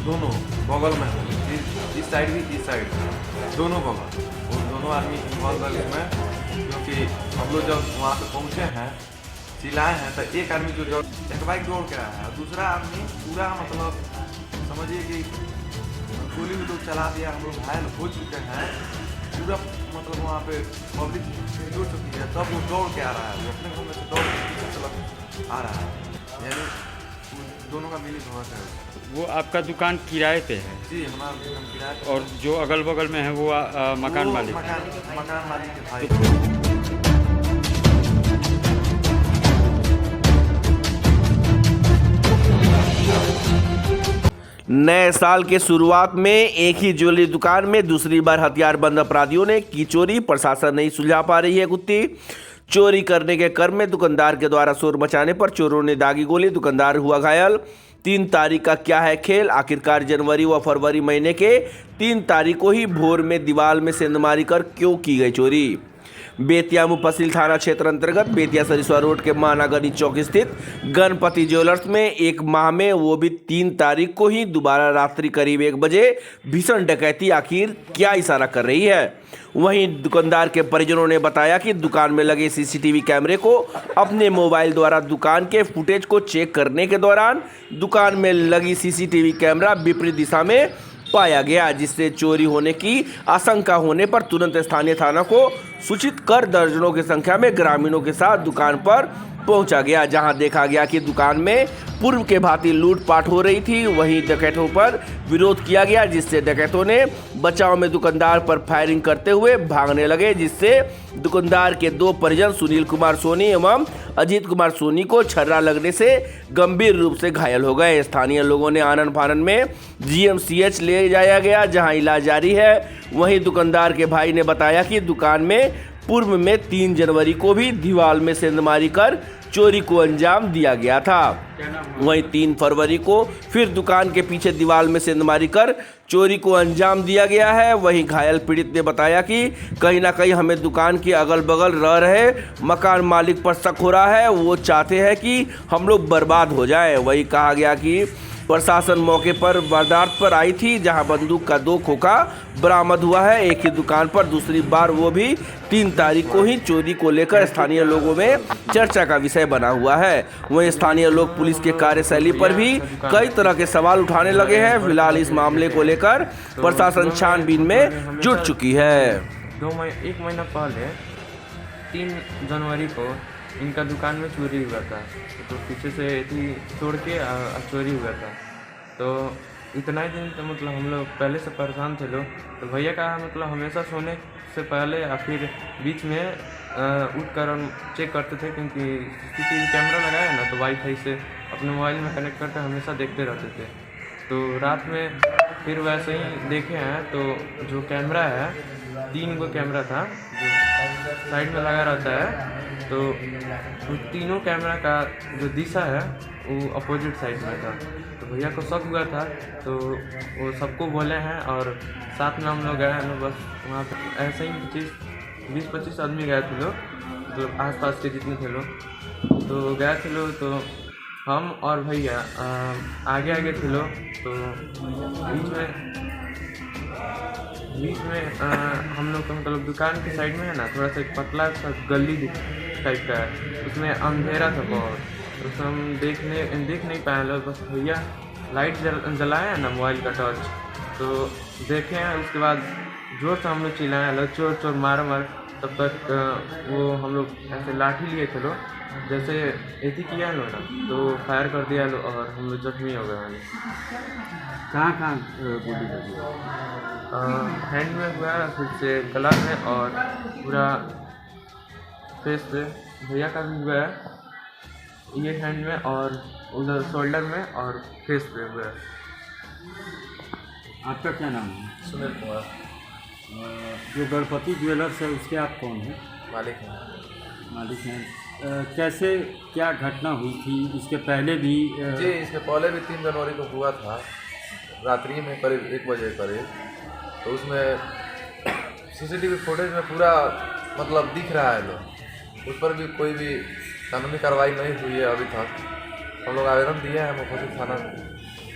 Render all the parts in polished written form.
दोनों बगल में है, इस साइड भी इस साइड दोनों बगल, वो दोनों आदमी इन्वॉल्व है इसमें। क्योंकि हम लोग जब वहाँ पे पहुँचे हैं, चिल्लाए हैं, तो एक आदमी जो एक बाइक दौड़ के आया है, दूसरा आदमी पूरा मतलब समझिए कि गोली भी लोग चला दिया, हम लोग घायल हो चुके हैं पूरा, मतलब वहाँ पे पब्लिक जुड़ चुकी है, तब वो दौड़ के आ रहा है, वो अपने घर में से दौड़ के पीछे चला आ रहा है, यानी दोनों का मिली भगत है। वो आपका दुकान किराए पे है? जी, हमारा दुकान किराए पे। और जो अगल बगल में है वो मकान मालिक? मकान मालिक के भाई। नए साल के शुरुआत में एक ही ज्वेलरी दुकान में दूसरी बार हथियारबंद अपराधियों ने की चोरी। प्रशासन नहीं सुलझा पा रही है गुत्थी। चोरी करने के क्रम में दुकानदार के द्वारा शोर मचाने पर चोरों ने दागी गोली, दुकानदार हुआ घायल। 3 तारीख का क्या है खेल? आखिरकार जनवरी व फरवरी महीने के 3 तारीख को ही भोर में दीवार में सेंधमारी कर क्यों की गई चोरी? बेतिया मुफस्सिल थाना क्षेत्र अंतर्गत बेतिया सरिस्वा रोड के महानगरी चौक स्थित गणपति ज्वेलर्स में एक माह में वो भी 3 तारीख को ही दोबारा रात्रि करीब 1 बजे भीषण डकैती आखिर क्या इशारा कर रही है? वहीं दुकानदार के परिजनों ने बताया कि दुकान में लगे सीसीटीवी कैमरे को अपने मोबाइल द्वारा दुकान के फुटेज को चेक करने के दौरान दुकान में लगी सीसीटीवी कैमरा विपरीत दिशा में पाया गया, जिससे चोरी होने की आशंका होने पर तुरंत स्थानीय थाना को सूचित कर दर्जनों की संख्या में ग्रामीणों के साथ दुकान पर पहुंचा गया, जहां देखा गया कि दुकान में पूर्व के भांति लूटपाट हो रही थी। वहीं डकैतों पर विरोध किया गया, जिससे डकैतों ने बचाव में दुकानदार पर फायरिंग करते हुए भागने लगे, जिससे दुकानदार के 2 परिजन सुनील कुमार सोनी एवं अजीत कुमार सोनी को छर्रा लगने से गंभीर रूप से घायल हो गए। स्थानीय लोगों ने आनन फानन में जीएमसीएच ले जाया गया, जहां इलाज जारी है। वहीं दुकानदार के भाई ने बताया कि दुकान में पूर्व में 3 जनवरी को भी दीवार में सेंधमारी कर चोरी को अंजाम दिया गया था। वहीं 3 फरवरी को फिर दुकान के पीछे दीवार में सेंधमारी कर चोरी को अंजाम दिया गया है। वहीं घायल पीड़ित ने बताया कि कहीं ना कहीं हमें दुकान के अगल बगल रह रहे मकान मालिक पर शक हो रहा है, वो चाहते हैं कि हम लोग बर्बाद हो जाएं। वहीं कहा गया कि प्रशासन मौके पर वारदात पर आई थी, जहां बंदूक का 2 खोखा बरामद हुआ है। एक ही दुकान पर दूसरी बार, वो भी 3 तारीख को ही चोरी को लेकर स्थानीय लोगों में चर्चा का विषय बना हुआ है। वहीं स्थानीय लोग पुलिस के कार्यशैली पर भी कई तरह के सवाल उठाने लगे हैं। फिलहाल इस मामले को लेकर प्रशासन छानबीन में जुट चुकी है। 1 महीना पहले 3 जनवरी को इनका दुकान में चोरी हुआ था, तो पीछे से थी तोड़ के चोरी हुआ था। तो इतना ही दिन तो मतलब हम लोग पहले से परेशान थे लोग, तो भैया का मतलब हमेशा सोने से पहले या फिर बीच में उठ कर हम चेक करते थे, क्योंकि सीसीटीवी कैमरा लगाया ना, तो वाईफाई से अपने मोबाइल में कनेक्ट करके हमेशा देखते रहते थे। तो रात में फिर वैसे ही देखे हैं, तो जो कैमरा है 3 गो कैमरा था जो साइड में लगा रहता है, तो उस तीनों कैमरा का जो दिशा है वो अपोजिट साइड में था। तो भैया को शक हुआ था, तो वो सबको बोले हैं और साथ में हम लोग गए हैं। बस वहाँ पे ऐसे ही 20-25 आदमी गए थे लोग, तो आसपास के जितने थे लोग, तो गए थे लोग। तो हम और भैया आगे आगे थे लोग, तो बीच में हम लोग का मतलब दुकान के साइड में है ना, थोड़ा सा एक पतला सा गली टाइप का है, उसमें अंधेरा था बहुत, उसमें हम देख नहीं पाए लोग। बस भैया लाइट जलाए हैं ना मोबाइल का टॉर्च, तो देखे हैं। उसके बाद जोर से हम लोग चिल्लाए लोग, चोर चोर मार मार। तब तक वो हम लोग ऐसे लाठी लिए थे लोग, जैसे ऐसी किया लोग ना, तो फायर कर दिया लोग और हम लोग जख्मी हो गए। कहाँ गोली लगी? हैंड में हुआ, फिर से गला में और पूरा फेस पे। भैया का भी हुआ है ये हैंड में और उधर शोल्डर में और फेस पे हुआ है। आपका क्या नाम है? सुनील कुमार। जो गणपति ज्वेलर्स है उसके आप कौन हैं? मालिक हैं। कैसे क्या घटना हुई थी? इसके पहले भी जी, इसके पहले भी 3 जनवरी को हुआ था, रात्रि में करीब 1 बजे करीब। तो उसमें सीसीटीवी फुटेज में पूरा मतलब दिख रहा है लोग, उस पर भी कोई भी कानूनी कार्रवाई नहीं हुई है अभी तक। हम लोग आवेदन दिए हैं मुफस्सिल थाना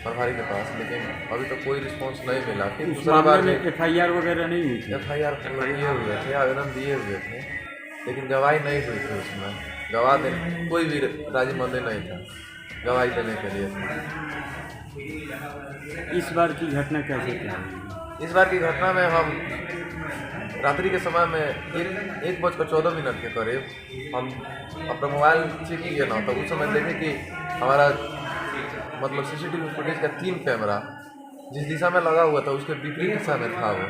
प्रभारी के पास, लेकिन अभी तक कोई रिस्पांस नहीं मिला। फिर इस दूसरा बार मामले में FIR वगैरह नहीं हुई थी? FIR दिए हुए थे, आवेदन दिए हुए थे, लेकिन गवाही नहीं हुई थी उसमें। गवाह देने कोई भी राजी मंदी नहीं था गवाही देने के लिए। इस बार की घटना कैसे क्या हुई? इस बार की घटना में हम रात्रि के समय में 1:14 के करीब हम अपना मोबाइल चेक किए ना, तो उस समय देखे कि हमारा मतलब CCTV फुटेज का 3 कैमरा जिस दिशा में लगा हुआ था उसके विपरीत दिशा में था वो,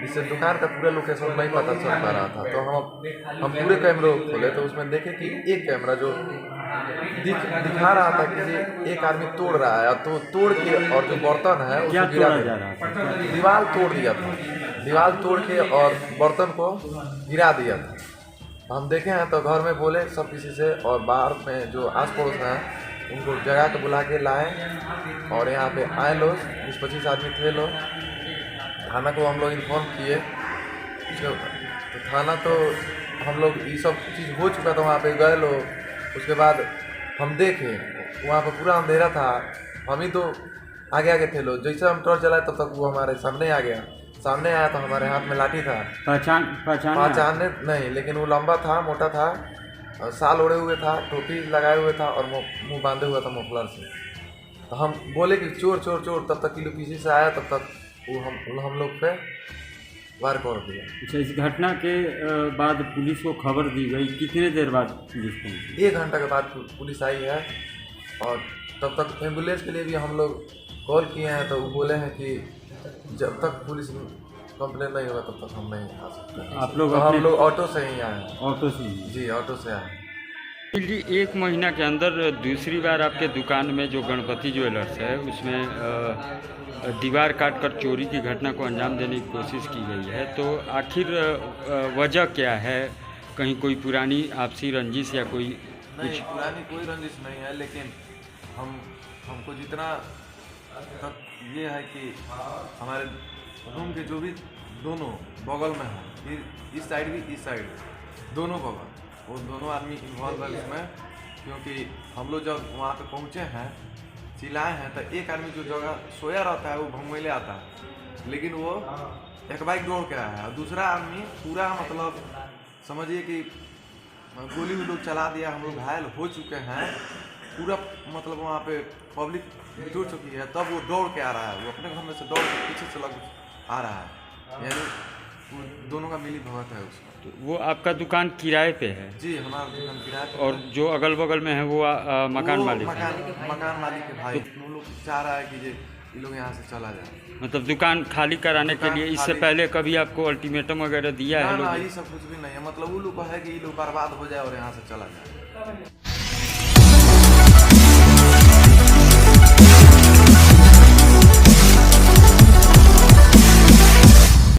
जिससे दुकान का पूरा लोकेशन नहीं पता चल पा रहा था। तो हम पूरे कैमरे खोले तो उसमें देखे कि एक कैमरा जो दिखा रहा था कि एक आदमी तोड़ रहा है, तो तोड़ के और जो बर्तन है क्या उसको गिरा तोड़ा जा रहा था? दीवार तोड़ दिया था, दीवार तोड़ के और बर्तन को गिरा दिया था। हम देखे हैं तो घर में बोले सब किसी से, और बाहर में जो आस पड़ोस हैं उनको जगह के बुला के लाए, और यहाँ पे आए लोग 20-25 आदमी थे लोग। थाना को हम लोग इन्फॉर्म किए, तो थाना तो हम लोग ये सब चीज़ हो चुका था, वहाँ पे गए लोग। उसके बाद हम देखे वहाँ पर पूरा अंधेरा था, हम ही तो आगे थे लोग। जैसे हम टॉर्च चलाए तब तक वो हमारे सामने आ गया। सामने आया तो हमारे हाथ में लाठी था। पहचानने नहीं, लेकिन वो लंबा था, मोटा था, साल ओढ़े हुए था, टोपी लगाए हुए था और मुंह बांधे हुआ था मफलर से। तो हम बोले कि चोर चोर चोर, तब तक किलो किसी से आया, तब तक वो हम लोग पे वार कर दिया। अच्छा, इस घटना के बाद पुलिस को खबर दी गई, कितने देर बाद पुलिस पहुंची? 1 घंटा के बाद पुलिस आई है, और तब तक एम्बुलेंस के लिए भी हम लोग कॉल किए हैं, तो वो बोले हैं कि जब तक पुलिस कंप्लेन नहीं होगा तब तक हम नहीं आ सकते। आप लोग तो हम लोग ऑटो से ही आए हैं। ऑटो से ही? जी, ऑटो से आए। जी, 1 महीना के अंदर दूसरी बार आपके दुकान में जो गणपति ज्वेलर्स है उसमें दीवार काटकर चोरी की घटना को अंजाम देने की कोशिश की गई है, तो आखिर वजह क्या है? कहीं कोई पुरानी आपसी रंजिश या कोई नहीं, पुरानी कोई रंजिश नहीं है, लेकिन हमको जितना तक ये है कि हमारे रूम के जो भी दोनों बगल में है, इस साइड भी इस साइड दोनों बगल, वो दोनों आदमी इन्वॉल्व है इसमें। क्योंकि हम लोग जब वहाँ पे पहुँचे हैं, चिल्लाए हैं, तो एक आदमी जो जगह सोया रहता है वो भंगमैले आता है, लेकिन वो एक बाइक दौड़ के आया है, और दूसरा आदमी पूरा मतलब समझिए कि गोली भी लोग चला दिया, हम लोग घायल हो चुके हैं पूरा, मतलब वहाँ पे पब्लिक जुड़ चुकी है, तब वो दौड़ के आ रहा है, वो अपने घर में से दौड़ के पीछे से लग आ रहा है, यानी दोनों का मिली भगत है उसका। तो वो आपका दुकान किराए पे है? जी, हमारा दुकान किराए पे। और जो अगल बगल में है वो मकान मालिक है? मकान मालिक के भाई, वो लोग चाह रहा है कि ये लोग यहाँ से चला जाए। मतलब दुकान खाली कराने के लिए इससे पहले कभी आपको अल्टीमेटम वगैरह दिया है? ना, ये सब कुछ भी नहीं है, मतलब वो लोग को है कि ये लोग बर्बाद हो जाए और यहाँ से चला जाए।